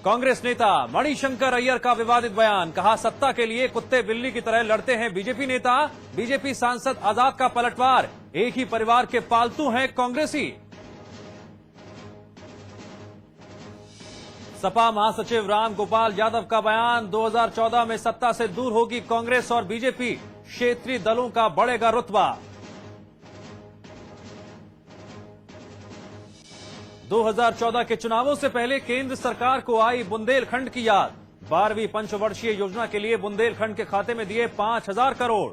कांग्रेस नेता मणिशंकर अय्यर का विवादित बयान, कहा सत्ता के लिए कुत्ते बिल्ली की तरह लड़ते हैं बीजेपी नेता। बीजेपी सांसद आजाद का पलटवार, एक ही परिवार के पालतू हैं कांग्रेसी। सपा महासचिव राम गोपाल यादव का बयान, 2014 में सत्ता से दूर होगी कांग्रेस और बीजेपी, क्षेत्रीय दलों का बढ़ेगा रुतबा। 2014 के चुनावों से पहले केंद्र सरकार को आई बुंदेलखंड की याद, 12वीं पंचवर्षीय योजना के लिए बुंदेलखंड के खाते में दिए 5,000 करोड़।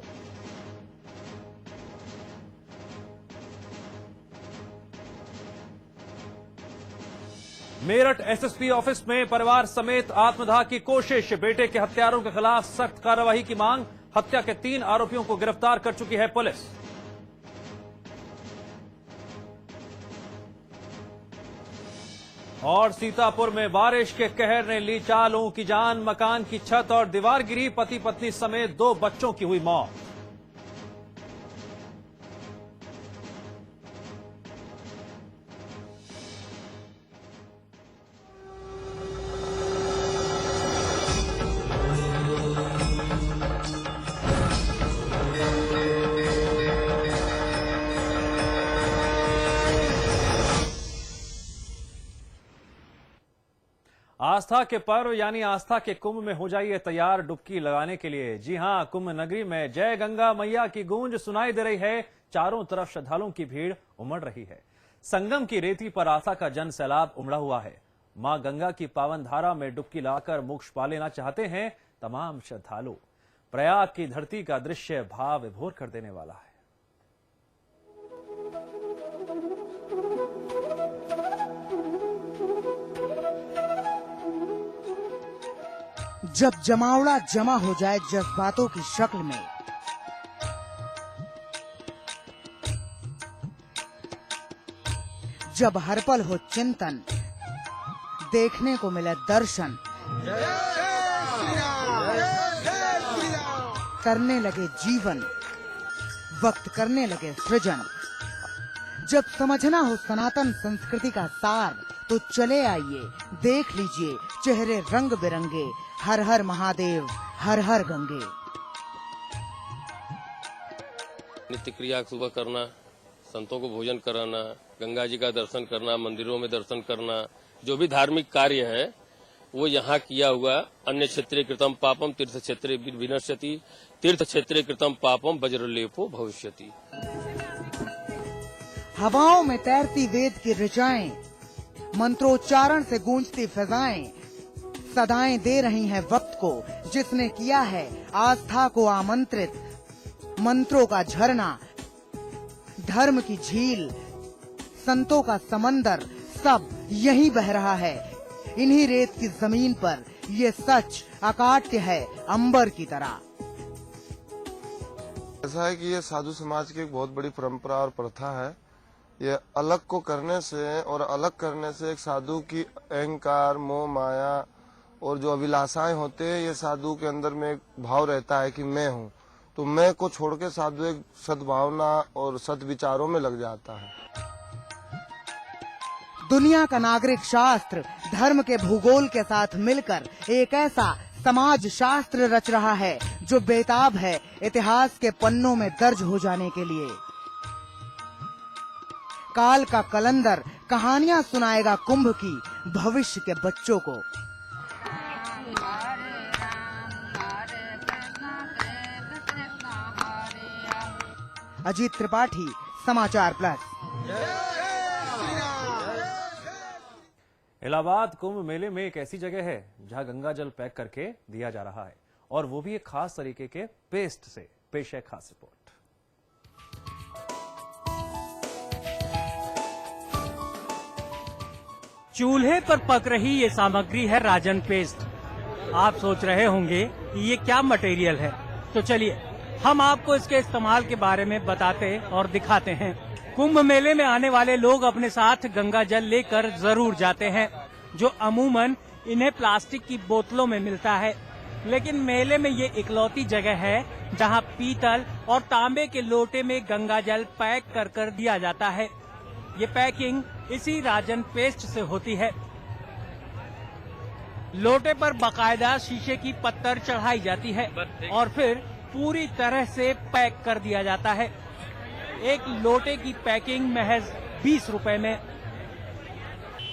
मेरठ एसएसपी ऑफिस में परिवार समेत आत्मदाह की कोशिश, बेटे के हत्यारों के खिलाफ सख्त कार्रवाई की मांग। हत्या के 3 आरोपियों को गिरफ्तार कर चुकी है पुलिस। और सीतापुर में बारिश के कहर ने ली 4 लोगों की जान, मकान की छत और दीवार गिरी, पति पत्नी समेत 2 बच्चों की हुई मौत। आस्था के पर्व यानी आस्था के कुंभ में हो जाइए तैयार डुबकी लगाने के लिए। जी हां, कुंभ नगरी में जय गंगा मैया की गूंज सुनाई दे रही है। चारों तरफ श्रद्धालुओं की भीड़ उमड़ रही है। संगम की रेती पर आस्था का जन सैलाब उमड़ा हुआ है। मां गंगा की पावन धारा में डुबकी लगाकर मोक्ष पा लेना चाहते हैं तमाम श्रद्धालु। प्रयाग की धरती का दृश्य भाव विभोर कर देने वाला है। जब जमावड़ा जमा हो जाए जज्बातों की शक्ल में, जब हर पल हो चिंतन, देखने को मिले दर्शन, करने लगे जीवन, वक्त करने लगे सृजन। जब समझना हो सनातन संस्कृति का सार, तो चले आइए, देख लीजिए चेहरे रंग बिरंगे। हर हर महादेव, हर हर गंगे। नित्य क्रिया सुबह करना, संतों को भोजन कराना, गंगा जी का दर्शन करना, मंदिरों में दर्शन करना, जो भी धार्मिक कार्य है वो यहाँ किया हुआ। अन्य क्षेत्रे कृतम पापम तीर्थ क्षेत्रे विनश्यति, तीर्थ क्षेत्रे कृतम पापम वज्रलेपो भविष्यति। हवाओं में तैरती वेद की ऋचाएं, मंत्रोच्चारण से गूंजती फिजाएं, सदाएं दे रही हैं वक्त को जिसने किया है आस्था को आमंत्रित। मंत्रों का झरना, धर्म की झील, संतों का समंदर, सब यहीं बह रहा है। इन्हीं रेत की जमीन पर ये सच अकाट्य है अंबर की तरह। ऐसा है कि ये साधु समाज की एक बहुत बड़ी परंपरा और प्रथा है। ये अलग को करने से और अलग करने से एक साधु की अहंकार, मोह, माया और जो अभिलाषाएं होते हैं, ये साधु के अंदर में एक भाव रहता है कि मैं हूँ। तो मैं को छोड़ के साधु एक सद्भावना और सद्विचारों में लग जाता है। दुनिया का नागरिक शास्त्र धर्म के भूगोल के साथ मिलकर एक ऐसा समाज शास्त्र रच रहा है जो बेताब है इतिहास के पन्नों में दर्ज हो जाने के लिए। काल का कलंदर कहानियां सुनाएगा कुंभ की भविष्य के बच्चों को। अजीत त्रिपाठी, समाचार प्लस। इलाहाबाद कुंभ मेले में एक ऐसी जगह है जहां गंगा जल पैक करके दिया जा रहा है, और वो भी एक खास तरीके के पेस्ट से। पेश है खास रिपोर्ट। चूल्हे पर पक रही ये सामग्री है राजन पेस्ट। आप सोच रहे होंगे कि ये क्या मटेरियल है, तो चलिए हम आपको इसके इस्तेमाल के बारे में बताते और दिखाते हैं। कुंभ मेले में आने वाले लोग अपने साथ गंगा जल लेकर जरूर जाते हैं, जो अमूमन इन्हें प्लास्टिक की बोतलों में मिलता है। लेकिन मेले में ये इकलौती जगह है जहां पीतल और तांबे के लोटे में गंगा जल पैक कर कर दिया जाता है। ये पैकिंग इसी राजन पेस्ट से होती है। लोटे पर बाकायदा शीशे की पत्थर चढ़ाई जाती है और फिर पूरी तरह से पैक कर दिया जाता है। एक लोटे की पैकिंग महज 20 रुपए में।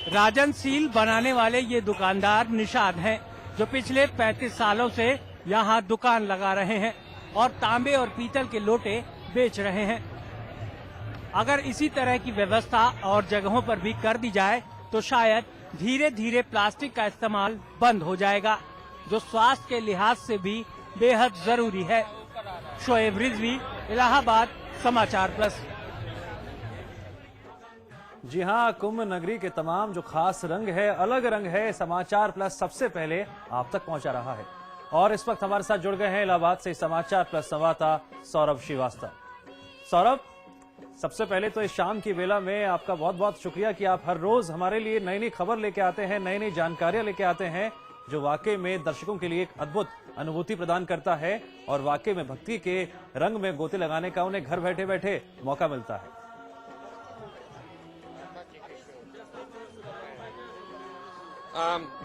राजन सील बनाने वाले ये दुकानदार निषाद हैं, जो पिछले 35 सालों से यहाँ दुकान लगा रहे हैं और तांबे और पीतल के लोटे बेच रहे हैं। अगर इसी तरह की व्यवस्था और जगहों पर भी कर दी जाए तो शायद धीरे धीरे प्लास्टिक का इस्तेमाल बंद हो जाएगा, जो स्वास्थ्य के लिहाज से भी बेहद जरूरी है। शोएब रिजवी, इलाहाबाद, समाचार प्लस। जी हां, कुंभ नगरी के तमाम जो खास रंग है, अलग रंग है, समाचार प्लस सबसे पहले आप तक पहुंचा रहा है। और इस वक्त हमारे साथ जुड़ गए हैं इलाहाबाद से समाचार प्लस संवाददाता सौरभ श्रीवास्तव। सौरभ, सबसे पहले तो इस शाम की वेला में आपका बहुत बहुत शुक्रिया कि आप हर रोज हमारे लिए नई नई खबर लेके आते हैं, नई नई जानकारियां लेके आते हैं, जो वाकई में दर्शकों के लिए एक अद्भुत अनुभूति प्रदान करता है और वाकई में भक्ति के रंग में गोते लगाने का उन्हें घर बैठे बैठे मौका मिलता है।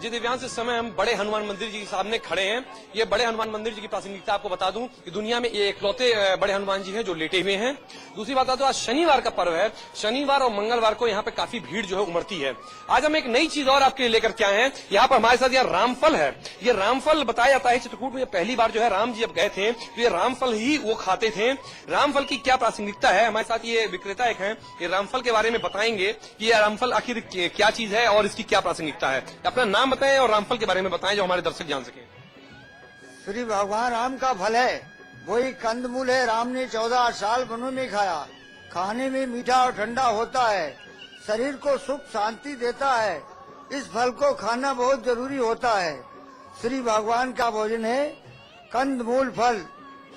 जी दिव्यांश, इस समय हम बड़े हनुमान मंदिर जी के सामने खड़े हैं। ये बड़े हनुमान मंदिर जी की प्रासंगिकता आपको बता दूं कि दुनिया में ये इकलौते बड़े हनुमान जी हैं जो लेटे हुए हैं। दूसरी बात तो आज शनिवार का पर्व है। शनिवार और मंगलवार को यहाँ पे काफी भीड़ जो है उमड़ती है। आज हम एक नई चीज और आपके लिए लेकर के आए हैं। यहाँ पर हमारे साथ यहाँ रामफल है। ये रामफल बताया जाता है चित्रकूट में पहली बार जो है राम जी जब गए थे तो ये रामफल ही वो खाते थे। रामफल की क्या प्रासंगिकता है, हमारे साथ ये विक्रेता एक है, ये रामफल के बारे में बताएंगे कि ये रामफल आखिर क्या चीज है और इसकी क्या प्रासंगिकता है। अपना नाम बताएं और रामफल के बारे में बताएं जो हमारे दर्शक जान सके। श्री भगवान राम का फल है, वही कंदमूल है। राम ने 14 साल वनों में खाया। खाने में मीठा और ठंडा होता है, शरीर को सुख शांति देता है। इस फल को खाना बहुत जरूरी होता है। श्री भगवान का भोजन है कंदमूल फल।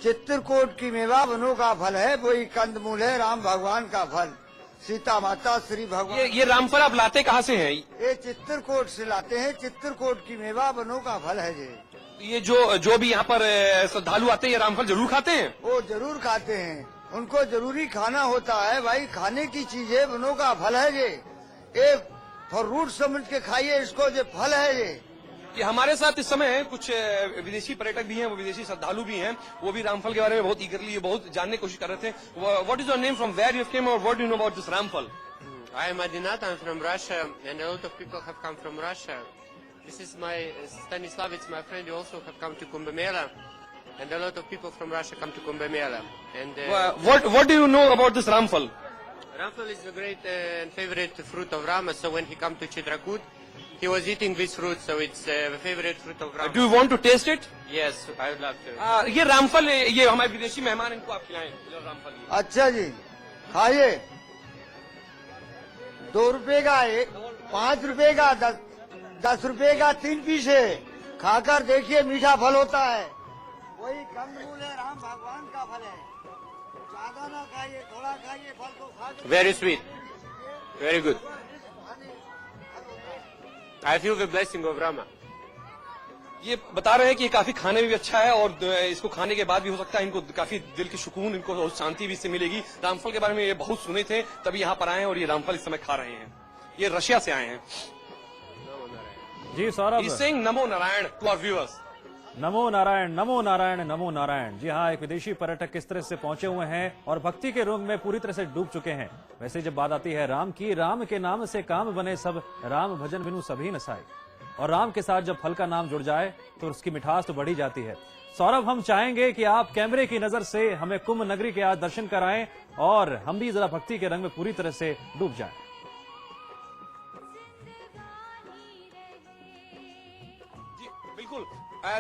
चित्रकूट की मेवा वनों का फल है, वही कंदमूल है राम भगवान का फल। सीता माता श्री भगवान। ये रामफल आप लाते कहाँ से हैं? ये चित्रकूट से लाते हैं। चित्रकूट की मेवा वनों का फल है ये जो भी यहाँ पर श्रद्धालु आते हैं ये रामफल जरूर खाते हैं? वो जरूर खाते हैं, उनको जरूरी खाना होता है भाई। खाने की चीज है, वनों का फल है ये फ्रूट समझ के खाइए इसको, जो फल है ये हमारे साथ इस समय कुछ विदेशी पर्यटक भी हैं, वो विदेशी श्रद्धालु भी हैं, वो भी रामफल के बारे में बहुत ईगरली बहुत जानने की कोशिश कर रहे थे। What is your name, from where you came और what do you know about this Ramphal? I am Adinat, I'm from Russia, and a lot of people have come from Russia. This is my Stanislav, it's my friend, who also have come to Kumbh Mela, and a lot of people from Russia come to Kumbh Mela. And what do you know about this Ramfal? Ramfal is the great and favorite fruit of Rama, so when he come to Chitrakoot, he was eating this fruit, so it's the favorite fruit of Rama. Do you want to taste it? Yes, I would love to. ये रामफल, ये हमारे विदेशी मेहमान, इनको आप खिलाएं रामफल। अच्छा जी, खाइए। 2 रुपए का एक, 5 रुपए का 10 रुपए का 3 पीस है। खाकर देखिए, मीठा फल होता है। वही कंदमूल है, राम भगवान का फल है। ज्यादा ना खाइए, थोड़ा खाइए, फल को खा। Very sweet, very good. I feel the blessing of Rama. ये बता रहे हैं कि ये काफी खाने में भी अच्छा है और इसको खाने के बाद भी हो सकता है इनको काफी दिल की सुकून, इनको शांति भी इससे मिलेगी। रामफल के बारे में ये बहुत सुने थे, तभी यहाँ पर आए हैं और ये रामफल इस समय खा रहे हैं। ये रशिया से आए हैं। जी Saurabh, He's saying NaMo Narayan to our viewers. नमो नारायण, नमो नारायण, नमो नारायण। जी हाँ, एक विदेशी पर्यटक किस तरह से पहुंचे हुए हैं और भक्ति के रंग में पूरी तरह से डूब चुके हैं। वैसे जब बात आती है राम की, राम के नाम से काम बने सब, राम भजन बिनु सभी नसाए। और राम के साथ जब फल का नाम जुड़ जाए तो उसकी मिठास तो बढ़ी जाती है। सौरभ, हम चाहेंगे कि आप कैमरे की नजर से हमें कुंभ नगरी के आज दर्शन कराएं और हम भी जरा भक्ति के रंग में पूरी तरह से डूब जाएं। जी बिल्कुल।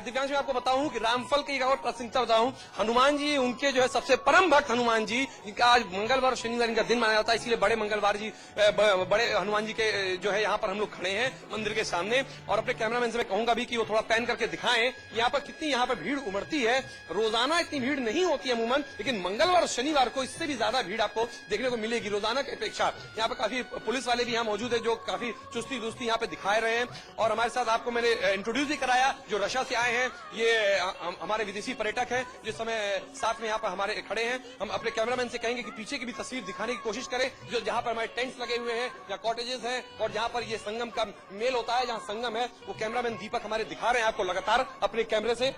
दिव्यांश, मैं आपको बताऊं कि रामफल की एक और प्रासंगिकता बताऊं। हनुमान जी, उनके जो है सबसे परम भक्त हनुमान जी, इनका आज मंगलवार और शनिवार इनका दिन माना जाता है, इसलिए बड़े मंगलवार जी, बड़े हनुमान जी के जो है यहाँ पर हम लोग खड़े हैं मंदिर के सामने। और अपने कैमरामैन से मैं कहूंगा भी कि वो थोड़ा पैन करके दिखाएं यहाँ पर कितनी यहाँ पर भीड़ उमड़ती है। रोजाना इतनी भीड़ नहीं होती है अमूमन, लेकिन मंगलवार और शनिवार को इससे भी ज्यादा भीड़ आपको देखने को मिलेगी रोजाना की अपेक्षा। यहाँ पर काफी पुलिस वाले भी यहाँ मौजूद है जो काफी चुस्ती दुस्ती यहाँ पे दिखाए रहे हैं। और हमारे साथ आपको मैंने इंट्रोड्यूस भी कराया बताया जो रशिया से आए हैं, ये हमारे विदेशी पर्यटक हैं, जिस समय साथ में यहाँ पर हमारे खड़े हैं। हम अपने कैमरामैन से कहेंगे कि पीछे की भी तस्वीर दिखाने की कोशिश करें, जो जहाँ पर हमारे टेंट्स लगे हुए हैं या कॉटेजेस हैं और जहाँ पर ये संगम का मेल होता है, जहाँ संगम है, वो कैमरामैन दीपक हमारे दिखा रहे हैं आपको लगातार अपने कैमरे से।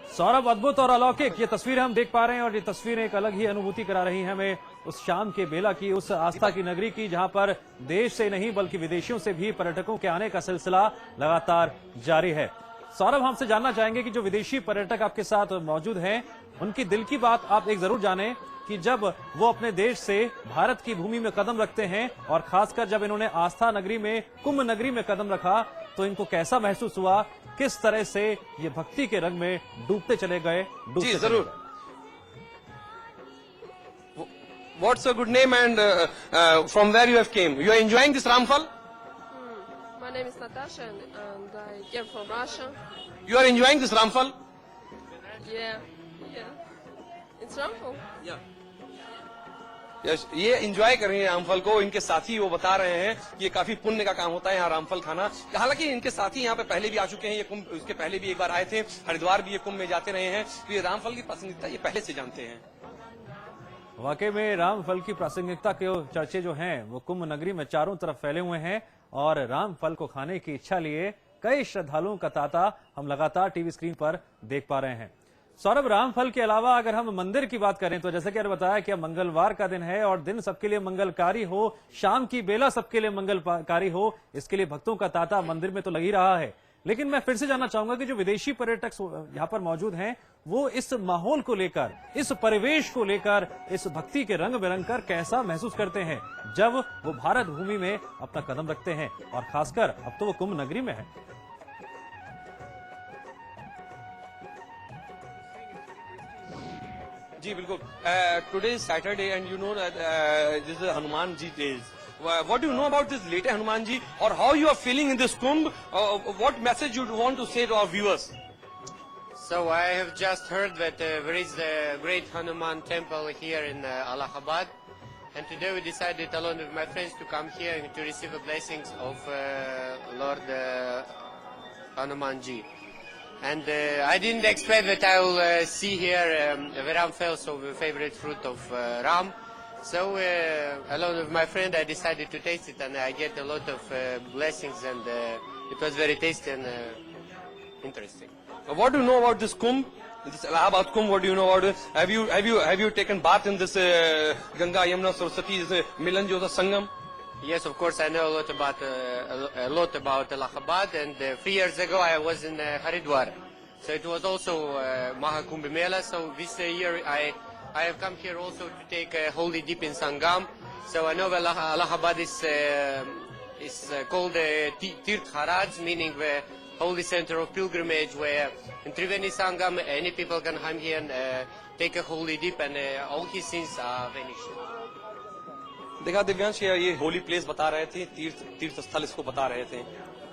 सौरभ, अद्भुत और अलौकिक ये तस्वीरें हम देख पा रहे हैं और ये तस्वीरें एक अलग ही अनुभूति करा रही हैं हमें उस शाम के बेला की, उस आस्था की नगरी की, जहां पर देश से नहीं बल्कि विदेशियों से भी पर्यटकों के आने का सिलसिला लगातार जारी है। सौरभ, हमसे जानना चाहेंगे कि जो विदेशी पर्यटक आपके साथ मौजूद हैं, उनकी दिल की बात आप एक जरूर जानें कि जब वो अपने देश से भारत की भूमि में कदम रखते हैं और खासकर जब इन्होंने आस्था नगरी में, कुंभ नगरी में कदम रखा, तो इनको कैसा महसूस हुआ, किस तरह से ये भक्ति के रंग में डूबते चले गए। जी जरूर। What's your good name and from where you have came? You are enjoying this Ramphal? My name is Natasha and I came from Russia. You are enjoying this Ramphal? Yeah. It's Ramphal. Yeah. Yes, ये enjoy कर रही हैं रामफल को। इनके साथी वो बता रहे हैं कि ये काफी पुण्य का काम होता है यहाँ रामफल खाना। हालांकि इनके साथी यहाँ पे पहले भी आ चुके हैं, ये कुंभ इसके पहले भी एक बार आए थे, हरिद्वार भी ये कुंभ में जाते रहे हैं, तो ये रामफल की प्रासंगिकता ये पहले से जानते हैं। वाकई में रामफल की प्रासंगिकता के चर्चे जो हैं वो कुंभ नगरी में चारों तरफ फैले हुए हैं और रामफल को खाने की इच्छा लिए कई श्रद्धालुओं का तांता हम लगातार टीवी स्क्रीन पर देख पा रहे हैं। सौरभ, रामफल के अलावा अगर हम मंदिर की बात करें तो जैसे कि आपने बताया कि अब मंगलवार का दिन है और दिन सबके लिए मंगलकारी हो, शाम की बेला सबके लिए मंगलकारी हो, इसके लिए भक्तों का तांता मंदिर में तो लग ही रहा है। लेकिन मैं फिर से जानना चाहूंगा कि जो विदेशी पर्यटक यहाँ पर मौजूद हैं, वो इस माहौल को लेकर, इस परिवेश को लेकर, इस भक्ति के रंग बिरंग कर कैसा महसूस करते हैं जब वो भारत भूमि में अपना कदम रखते हैं और खासकर अब तो वो कुंभ नगरी में है। जी बिल्कुल। Today is Saturday and you know this is Hanuman ji days. What do you know about this later Hanuman ji, or how you are feeling in this Kumbh? What message you want to say to our viewers? So I have just heard that there is a great Hanuman temple here in Allahabad, and today we decided along with my friends to come here and to receive the blessings of Lord Hanuman ji. And I didn't expect that I will see here the Ramphal, so the favorite fruit of Ram. So along with my friend I decided to taste it, and I get a lot of blessings, and it was very tasty and interesting. What do you know about this Kumbh? This Allahabad Kumbh, what do you know about it? Have you taken bath in this Ganga Yamuna Saraswati Milan jo the Sangam? Yes, of course I know a lot about Allahabad, and 3 years ago I was in Haridwar, so it was also Mahakumbh Mela. So this year I have come here also to take a holy dip in Sangam. So I know Allahabad is called Tirth Haraj, meaning the holy center of pilgrimage, where in Triveni Sangam any people can come here and take a holy dip, and all his sins are vanished. देखा दिव्यांश, ये holy place बता रहे थे, तीर्थ स्थल इसको बता रहे थे।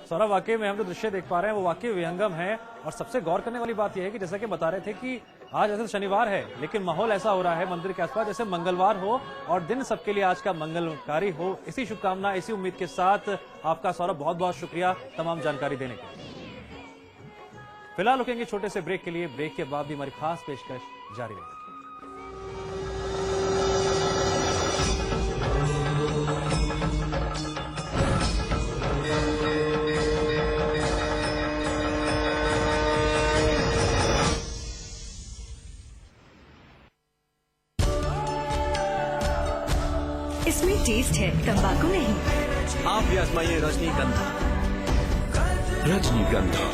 सौरभ, वाकई में हम जो दृश्य देख पा रहे हैं वो वाकई विहंगम है और सबसे गौर करने वाली बात यह है कि जैसा कि बता रहे थे कि आज ऐसे शनिवार है लेकिन माहौल ऐसा हो रहा है मंदिर के आसपास जैसे मंगलवार हो और दिन सबके लिए आज का मंगलकारी हो। इसी शुभकामना, इसी उम्मीद के साथ आपका सौरभ बहुत बहुत शुक्रिया तमाम जानकारी देने के लिए। फिलहाल रुकेंगे छोटे से ब्रेक के लिए, ब्रेक के बाद भी हमारी खास पेशकश जारी रहेगी। इसमें टेस्ट है, तंबाकू नहीं। आप भी आजमाइए रजनीगंधा। रजनीगंधा।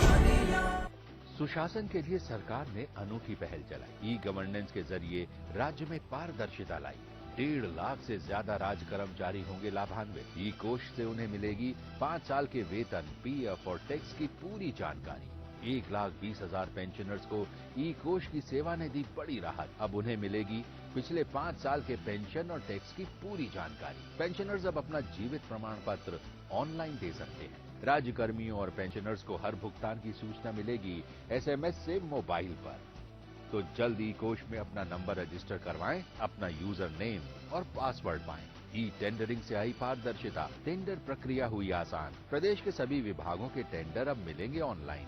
सुशासन के लिए सरकार ने अनोखी पहल चलाई। ई गवर्नेंस के जरिए राज्य में पारदर्शिता लाई। 1.5 लाख से ज्यादा राज्य कर्मचारी होंगे लाभान्वित। ई कोष से उन्हें मिलेगी 5 साल के वेतन, पीएफ और टैक्स की पूरी जानकारी। 1,20,000 पेंशनर्स को ई कोष की सेवा ने दी बड़ी राहत। अब उन्हें मिलेगी पिछले 5 साल के पेंशन और टैक्स की पूरी जानकारी। पेंशनर्स अब अपना जीवित प्रमाण पत्र ऑनलाइन दे सकते हैं। राज्य कर्मियों और पेंशनर्स को हर भुगतान की सूचना मिलेगी SMS से मोबाइल पर। तो जल्द ई कोष में अपना नंबर रजिस्टर करवाएं, अपना यूजर नेम और पासवर्ड पाएं। ई टेंडरिंग से आई पारदर्शिता, टेंडर प्रक्रिया हुई आसान। प्रदेश के सभी विभागों के टेंडर अब मिलेंगे ऑनलाइन।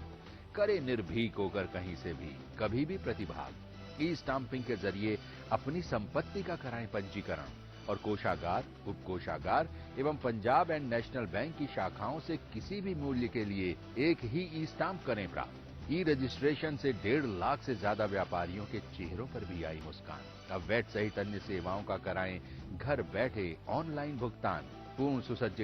करे निर्भीक होकर कहीं से भी, कभी भी प्रतिभाग। ई स्टाम्पिंग के जरिए अपनी संपत्ति का कराएं पंजीकरण और कोषागार, उपकोषागार एवं पंजाब एंड नेशनल बैंक की शाखाओं से किसी भी मूल्य के लिए एक ही ई स्टाम्प करें प्राप्त। ई रजिस्ट्रेशन से 1.5 लाख से ज्यादा व्यापारियों के चेहरों पर भी आई मुस्कान। अब वैट सहित अन्य सेवाओं का कराएं घर बैठे ऑनलाइन भुगतान। पूर्ण सुसज्जित